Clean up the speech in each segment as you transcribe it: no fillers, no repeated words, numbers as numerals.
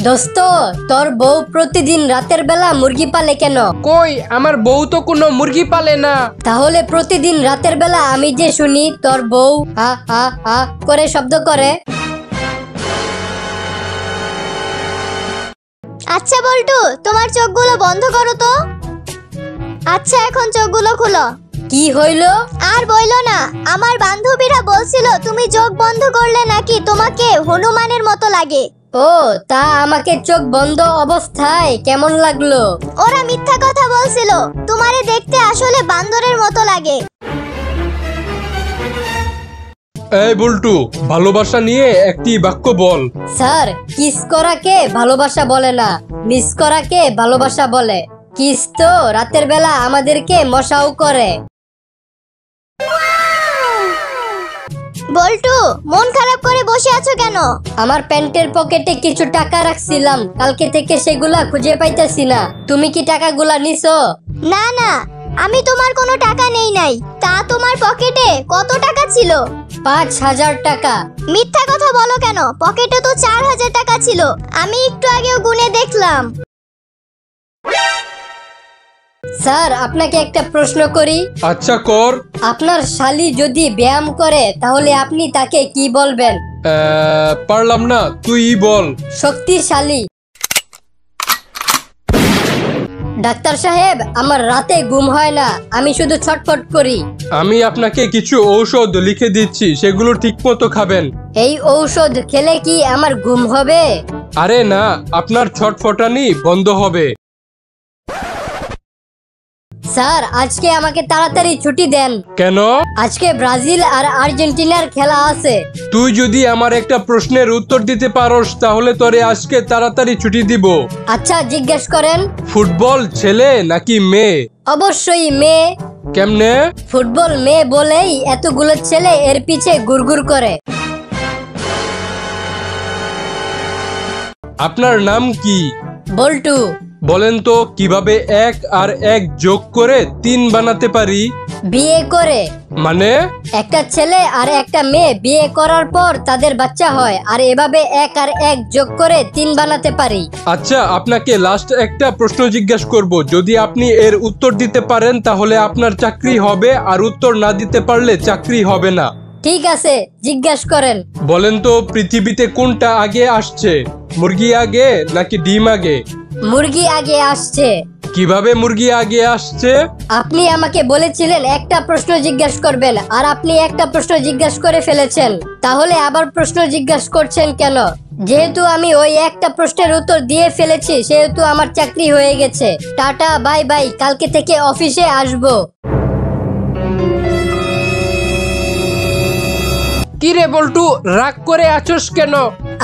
দোস্ত, তোর বউ প্রতিদিন রাতের বেলা মুরগি পালে কেন? কই, আমার বউ তো কোনো মুরগি পালে না। তাহলে প্রতিদিন রাতের বেলা আমি যে শুনি তোর বউ হা হা হা করে শব্দ করে। আচ্ছা বল্টু, তোমার চোখগুলো বন্ধ করো তো। আচ্ছা, এখন চোখগুলো খুলো। কি হইলো? আর বইলো না, আমার বান্ধবীরা বলছিল তুমি চোখ বন্ধ করলে নাকি তোমাকে হনুমানের মতো লাগে। ও, তা আমাকে চোখ বন্ধ অবস্থায় কেমন লাগলো? ওরা মিথ্যা কথা বলছিল, তোমারে দেখতে আসলে বান্দরের মতো লাগে। এই বল্টু, ভালোবাসা নিয়ে একটি বাক্য বল। স্যার, কিস করাকে ভালোবাসা বলে না, মিস করাকে ভালোবাসা বলে। কিস তো রাতের বেলা আমাদেরকে মশাও করে। বল্টু, মন খারাপ করে বসে আছো কেন? আমার প্যান্টের পকেটে কিছু টাকা রাখছিলাম, কালকে থেকে সেগুলা খুঁজে পাইতেছি না। তুমি কি টাকাগুলা নিছো? না না, আমি তোমার কোনো টাকা নেই নাই। তা তোমার পকেটে কত টাকা ছিল? ৫,০০০ টাকা। মিথ্যা কথা বলো কেন? পকেটে তো ৪,০০০ টাকা ছিল, আমি একটু আগেও গুনে দেখলাম। স্যার, আপনাকে একটা প্রশ্ন করি। আচ্ছা কর। আপনার শালি যদি ব্যায়াম করে তাহলে আপনি তাকে কি বলবেন? পারলাম না, তুই বল। শক্তিশালী। ডাক্তার সাহেব, আমার রাতে ঘুম হয় না, আমি শুধু ছটফট করি। আমি আপনাকে কিছু ঔষধ লিখে দিচ্ছি, সেগুলো ঠিকমতো খাবেন। এই ঔষধ খেলে কি আমার ঘুম হবে? আরে না, আপনার ছটফটানি বন্ধ হবে। স্যার, আজকে আমাকে তাড়াতাড়ি ছুটি দেন। কেন? আজকে ব্রাজিল আর আর্জেন্টিনার খেলা আছে। তুই যদি আমার একটা প্রশ্নের উত্তর দিতে পারোস তাহলে তোরে আজকে তাড়াতাড়ি ছুটি দিব। আচ্ছা, জিজ্ঞেস করেন। ফুটবল ছেলে নাকি মেয়ে? অবশ্যই মেয়ে। কেমনে? ফুটবল মেয়ে বলেই এতগুলো ছেলে এর পিছে ঘুরঘুর করে। আপনার নাম কি? বল্টু। বলেন তো কিভাবে ১ আর ১ যোগ করে ৩ বানাতে পারি? বিয়ে করে। মানে? একটা ছেলে আর একটা মেয়ে বিয়ে করার পর তাদের বাচ্চা হয়, আর এভাবে ১ আর ১ যোগ করে ৩ বানাতে পারি। আচ্ছা, আপনাকে লাস্ট একটা প্রশ্ন জিজ্ঞাসা করব। যদি আপনি এর উত্তর দিতে পারেন তাহলে আপনার চাকরি হবে, আর উত্তর না দিতে পারলে চাকরি হবে না। ঠিক আছে, জিজ্ঞাসা করেন। বলেন তো পৃথিবীতে কোনটা আগে আসছে? মুরগি আগে নাকি ডিম আগে? মুরগি আগে আসছে। কিভাবে মুরগি আগে আসছে? আপনি আমাকে বলেছিলেন একটা প্রশ্ন জিজ্ঞাসা করবেন, আর আপনি একটা প্রশ্ন জিজ্ঞাসা করে ফেলেছেন। তাহলে আবার প্রশ্ন জিজ্ঞাসা করছেন কেন? যেহেতু আমি ওই একটা প্রশ্নের উত্তর দিয়ে ফেলেছি সেহেতু আমার চাকরি হয়ে গেছে। টাটা, বাই বাই, কালকে থেকে অফিসে আসবো। কি রে বল্টু, রাগ করে আছোস কেন?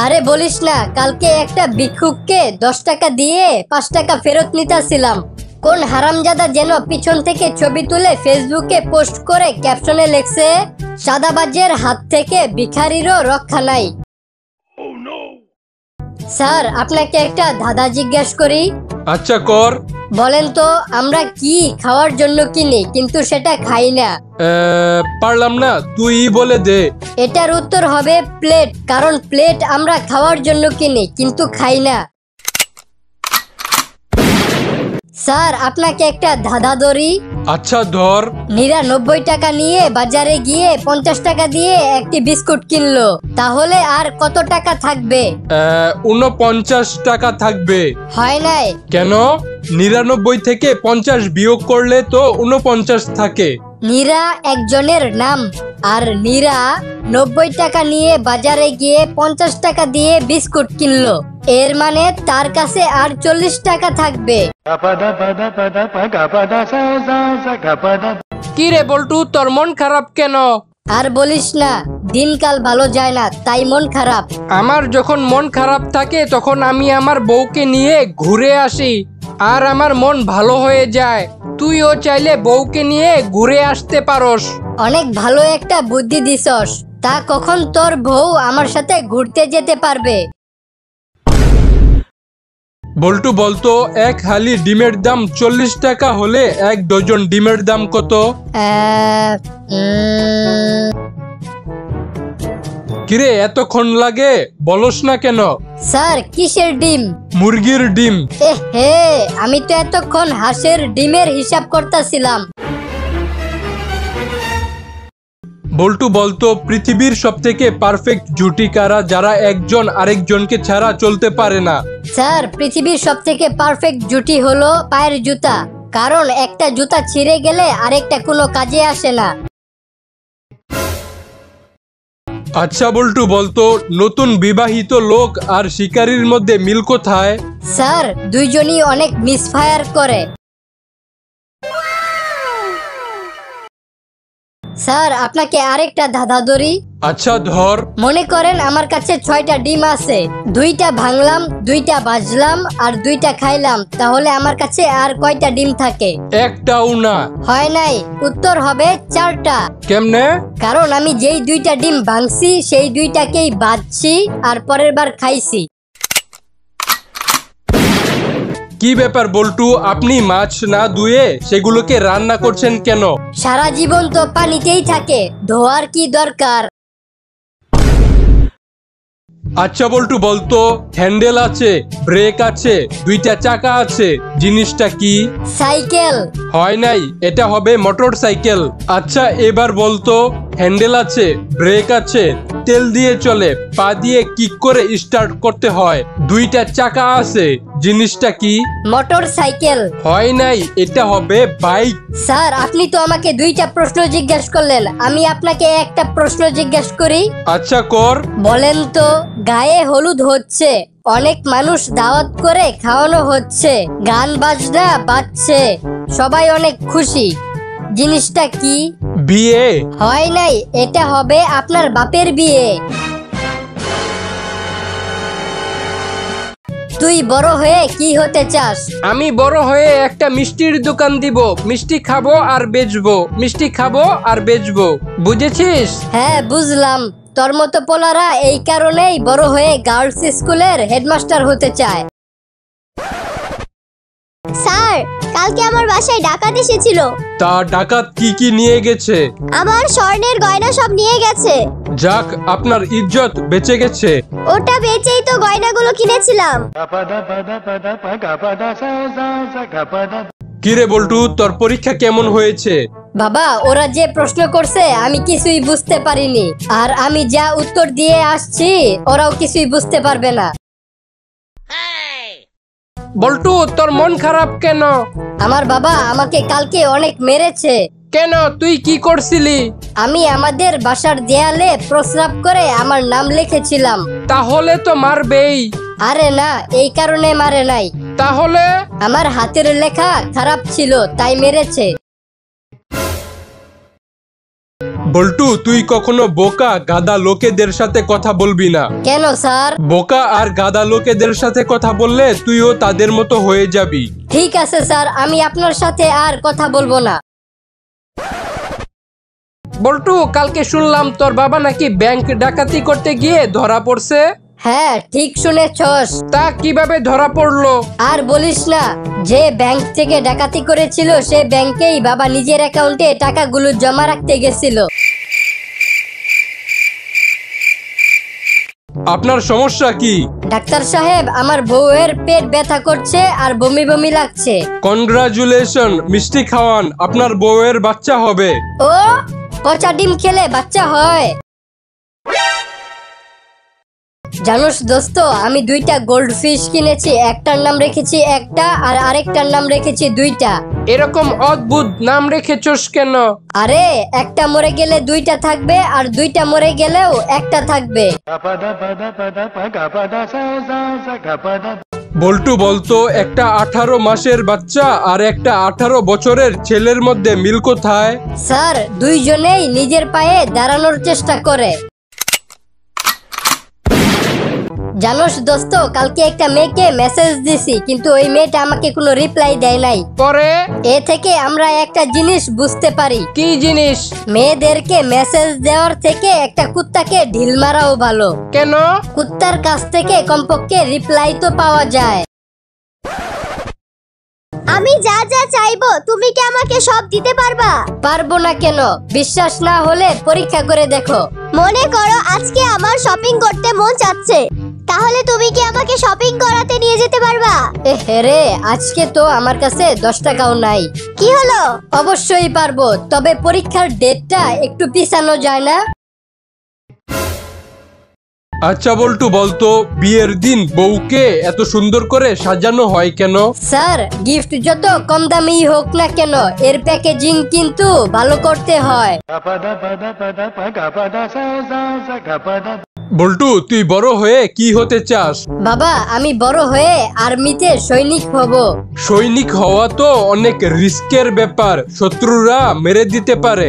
আরে বলিস না, কালকে একটা ভিক্ষুককে ১০ টাকা দিয়ে ৫ টাকা ফেরত নিতেছিলাম। কোন হারামজাদা যেন পিছন থেকে ছবি তুলে ফেসবুকে পোস্ট করে ক্যাপশনে লেখছে, সাদাবাজের হাত থেকে ভিখারিরও রক্ষা নাই। স্যার, আপনাকে একটা ধাঁধা জিজ্ঞাসা করি। আচ্ছা কর। বলেন তো, আমরা কি খাওয়ার জন্য কিনি কিন্তু সেটা খাই না? পারলাম না, তুই বলে দে। এটার উত্তর হবে প্লেট, কারণ প্লেট আমরা খাওয়ার জন্য কিনি কিন্তু খাই না। স্যার, আপনাকে একটা ধাঁধা ধরি। আচ্ছা ধর। ৯৯ টাকা নিয়ে বাজারে গিয়ে ৫০ টাকা দিয়ে একটি বিস্কুট কিনলো, তাহলে আর কত টাকা থাকবে? ৪৯ টাকা থাকবে। হয় নাই। কেন? ৯৯ থেকে ৫০ বিয়োগ করলে তো ৪৯ থাকে। নীরা একজনের নাম, আর নীরা ৯০ টাকা নিয়ে বাজারে গিয়ে ৫০ টাকা দিয়ে বিস্কুট কিনলো, এর মানে তার কাছে আর ৪০ টাকা থাকবে। কি রে বল্টু, তোর মন খারাপ কেন? আর বলিস না, দিনকাল ভালো যায় না, তাই মন খারাপ। আমার যখন মন খারাপ থাকে তখন আমি আমার বউকে নিয়ে ঘুরে আসি, আর আমার মন ভালো হয়ে যায়। তুইও চাইলে বউকে নিয়ে ঘুরে আসতে পারোস। অনেক ভালো একটা বুদ্ধি দিছস। তা কখন তোর বউ আমার সাথে ঘুরতে যেতে পারবে? বল্টু বলতো, ১ হালি ডিমের দাম ৪০ টাকা হলে ১ ডজন ডিমের দাম কত? কিরে এতক্ষণ লাগে বলস না কেন? স্যার কিসের ডিম? মুরগির ডিম। হে আমি তো এতক্ষণ হাঁসের ডিমের হিসাব করতেছিলাম। বল্টু বলতো পৃথিবীর সবথেকে পারফেক্ট জুটি কারা, যারা একজন আরেকজনকে ছাড়া চলতে পারে না? স্যার পৃথিবীর সবথেকে পারফেক্ট জুটি হলো পায়ের জুতা, কারণ একটা জুতা ছিঁড়ে গেলে আরেকটা কোনো কাজে আসে না। আচ্ছা বল্টু বলতো নতুন বিবাহিত লোক আর শিকারীর মধ্যে মিল কোথায়? স্যার দুইজনই অনেক মিসফায়ার করে। স্যার আপনাকে আরেকটা ধাঁধা ধরি। আচ্ছা ধর। মনে করেন আমার কাছে 6টা ডিম আছে, 2টা ভাঙলাম, 2টা ভাজলাম আর 2টা খাইলাম, তাহলে আমার কাছে আর কয়টা ডিম থাকে? একটাও না। হয় নাই, উত্তর হবে 4টা। কেমনে? কারণ আমি যেই 2টা ডিম ভাঙছি সেই 2টাকেই ভাজছি আর পরের বার খাইছি। কি ব্যাপার বল্টু, আপনি মাছ না ধুয়ে সেগুলোকে রান্না করছেন কেন? সারা জীবন তো পানিতেই থাকে, ধোয়ার কি দরকার? আচ্ছা বল্টু বলতো হ্যান্ডেল আছে, ব্রেক আছে, 2টা চাকা আছে, জিনিসটা কি? সাইকেল। হয় নাই, এটা হবে মোটর সাইকেল। আচ্ছা এবার বলতো হ্যান্ডেল আছে, ব্রেক আছে, তেল দিয়ে চলে, পা দিয়ে কিক করে স্টার্ট করতে হয়, 2টা চাকা আছে, জিনিসটা কি? Motor cycle. হয় নাই, এটা হবে বাইক। স্যার আপনি তো আমাকে 2টা প্রশ্ন জিজ্ঞাসা করলেন, আমি আপনাকে একটা প্রশ্ন জিজ্ঞাসা করি। আচ্ছা কর। বলেন তো গায়ে হলুদ হচ্ছে, অনেক মানুষ দাওয়াত করে খাওয়ানো হচ্ছে, গান বাজনা বাজছে, সবাই অনেক খুশি, জিনিসটা কি? বিয়ে। হয় নাই, এটা হবে আপনার বাপের বিয়ে। তুই বড় হয়ে কি হতে চাস? আমি বড় হয়ে একটা মিষ্টির দোকান দিব, মিষ্টি খাবো আর বেচবো, মিষ্টি খাবো আর বেচবো, বুঝেছিস? হ্যাঁ বুঝলাম, তোর মতো পোলারা এই কারণেই বড় হয়ে গার্লস স্কুলের হেডমাস্টার হতে চায়। স্যার কালকে আমার বাসায় ডাকাত এসেছিল। তা ডাকাত কি কি নিয়ে গেছে? আমার স্বর্ণের গয়না সব নিয়ে গেছে। যাক আপনার ইজ্জত বেঁচে গেছে। ওটা বেচেই তো গয়নাগুলো কিনেছিলাম। কিরে বল্টু, তোর পরীক্ষা কেমন হয়েছে? বাবা ওরা যে প্রশ্ন করছে আমি কিছুই বুঝতে পারিনি, আর আমি যা উত্তর দিয়ে আসছি ওরাও কিছুই বুঝতে পারবে না। বল্টু তোর মন খারাপ কেন? আমার বাবা আমাকে কালকে অনেক মেরেছে। কেন, তুই কি করছিলি? আমি আমাদের বাসার দেয়ালে প্রস্রাব করে আমার নাম লিখেছিলাম। তাহলে তো মারবেই। আরে না, এই কারণে মারে নাই। তাহলে? আমার হাতের লেখা খারাপ ছিল তাই মেরেছে। বল্টু তুই কখনো বোকা গাদা লোকেদের সাথে কথা বলবি না। কেন স্যার? বোকা আর গাদা লোকেদের সাথে কথা বললে তুইও তাদের মতো হয়ে যাবি। ঠিক আছে স্যার, আমি আপনার সাথে আর কথা বলবো না। বল্টু কালকে শুনলাম তোর বাবা নাকি ব্যাংক ডাকাতি করতে গিয়ে ধরা পড়ছে। হ্যাঁ ঠিক শুনেছস। তা কিভাবে ধরা পড়লো? আর বলিস না, যে ব্যাংক থেকে ডাকাতি করেছিল সে ব্যাংকেই বাবা নিজের অ্যাকাউন্টে টাকাগুলো জমা রাখতে গেছিল। আপনার সমস্যা কি? ডাক্তার সাহেব আমার বউয়ের পেট ব্যথা করছে আর বমি বমি লাগছে। কনগ্রাচুলেশন, মিষ্টি খাওয়ান, আপনার বউয়ের বাচ্চা হবে। ও পচা ডিম খেলে বাচ্চা হয়? জানোস দোস্ত, আমি 2টা গোল্ড ফিশ কিনেছি, একটার নাম রেখেছি একটা আর আরেকটার নাম রেখেছি 2টা। এরকম অদ্ভুত নাম রেখেছস কেন? আরে একটা মরে গেলে 2টা থাকবে আর 2টা মরে গেলেও একটা থাকবে। বল্টু বলতো একটা 18 মাসের বাচ্চা আর একটা 18 বছরের ছেলের মধ্যে মিল কোথায়? স্যার দুইজনেই নিজের পায়ে দাঁড়ানোর চেষ্টা করে। জানোস দোস্ত, কালকে একটা মেয়েকে মেসেজ দিছি কিন্তু ওই মেয়েটা আমাকে কোনো রিপ্লাই দেয় নাই। পরে? এ থেকে আমরা একটা জিনিস বুঝতে পারি। কি জিনিস? মেয়েদেরকে মেসেজ দেওয়ার থেকে একটা কুত্তাকে ঢিল মারাও ভালো। কেন? কুত্তার কাছ থেকে কমপক্ষে রিপ্লাই তো পাওয়া যায়। আমি যা যা চাইবো তুমি কি আমাকে সব দিতে পারবা? পারবো না কেন? বিশ্বাস না হলে পরীক্ষা করে দেখো। মনে করো আজকে আমার শপিং করতে মন চাচ্ছে, তাহলে তুমি কি আমাকে শপিং করাতে নিয়ে যেতে পারবা? রে, আজকে তো আমার কাছে 10 টাকাও নাই। কি হলো? অবশ্যই পারবো, তবে পরীক্ষার ডেটটা একটু পিছানো যায় না? আচ্ছা বল্টু, বলতো বিয়ের দিন বউকে এত সুন্দর করে সাজানো হয় কেন? স্যার, গিফট যত কম দামি হোক না কেন, এর প্যাকেজিং কিন্তু ভালো করতে হয়। বল্টু, তুই বড় হয়ে কি হতে চাস? বাবা, আমি বড় হয়ে আর্মিতে সৈনিক হব। সৈনিক হওয়া তো অনেক রিস্কের ব্যাপার, শত্রুরা মেরে দিতে পারে।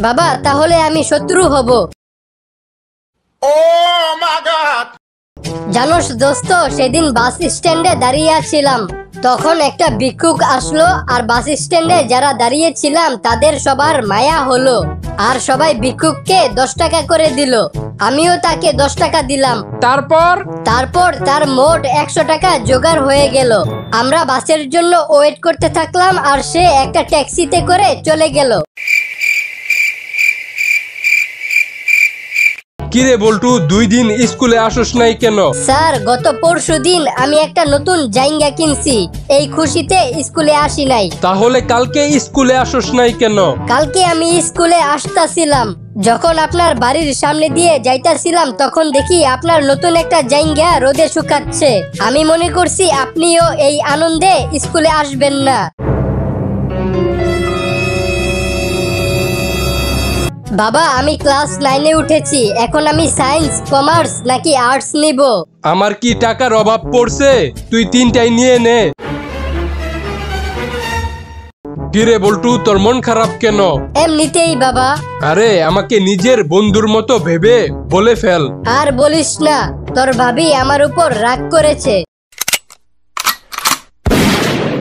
বাবা, তাহলে আমি শত্রু হব। জানোস দোস্ত, সেদিন বাস স্ট্যান্ডে দাঁড়িয়ে আছিলাম, তখন একটা ভিক্ষুক আসলো, আর বাস স্ট্যান্ডে যারা দাঁড়িয়ে ছিলাম তাদের সবার মায়া হলো, আর সবাই ভিক্ষুককে 10 টাকা করে দিল। আমিও তাকে 10 টাকা দিলাম। তারপর তার মোট 100 টাকা জোগাড় হয়ে গেল। আমরা বাসের জন্য ওয়েট করতে থাকলাম, আর সে একটা ট্যাক্সিতে করে চলে গেল। কিরে বল্টু, 2 দিন স্কুলে আসোস নাই কেন? স্যার, গত পরশুদিন আমি একটা নতুন জাইঙ্গা কিনছি, এই খুশিতে স্কুলে আসি নাই। তাহলে কালকে স্কুলে আসোস নাই কেন? কালকে আমি স্কুলে আসতাছিলাম, যখন আপনার বাড়ির সামনে দিয়ে যাইতাছিলাম তখন দেখি আপনার নতুন একটা জাইঙ্গা রোদে শুকাচ্ছে। আমি মনে করছি আপনিও এই আনন্দে স্কুলে আসবেন না। বাবা, আমি ক্লাস 9-এ উঠেছি, এখন আমি সায়েন্স, কমার্স নাকি আর্টস নিব? আমার কি টাকার অভাব পড়ছে? তুই 3টাই নিয়ে নে। কিরে বল্টু, তোর মন খারাপ কেন? এমনিতেই বাবা। আরে, আমাকে নিজের বন্ধুর মতো ভেবে বলে ফেল। আর বলিস না, তোর ভাবি আমার উপর রাগ করেছে।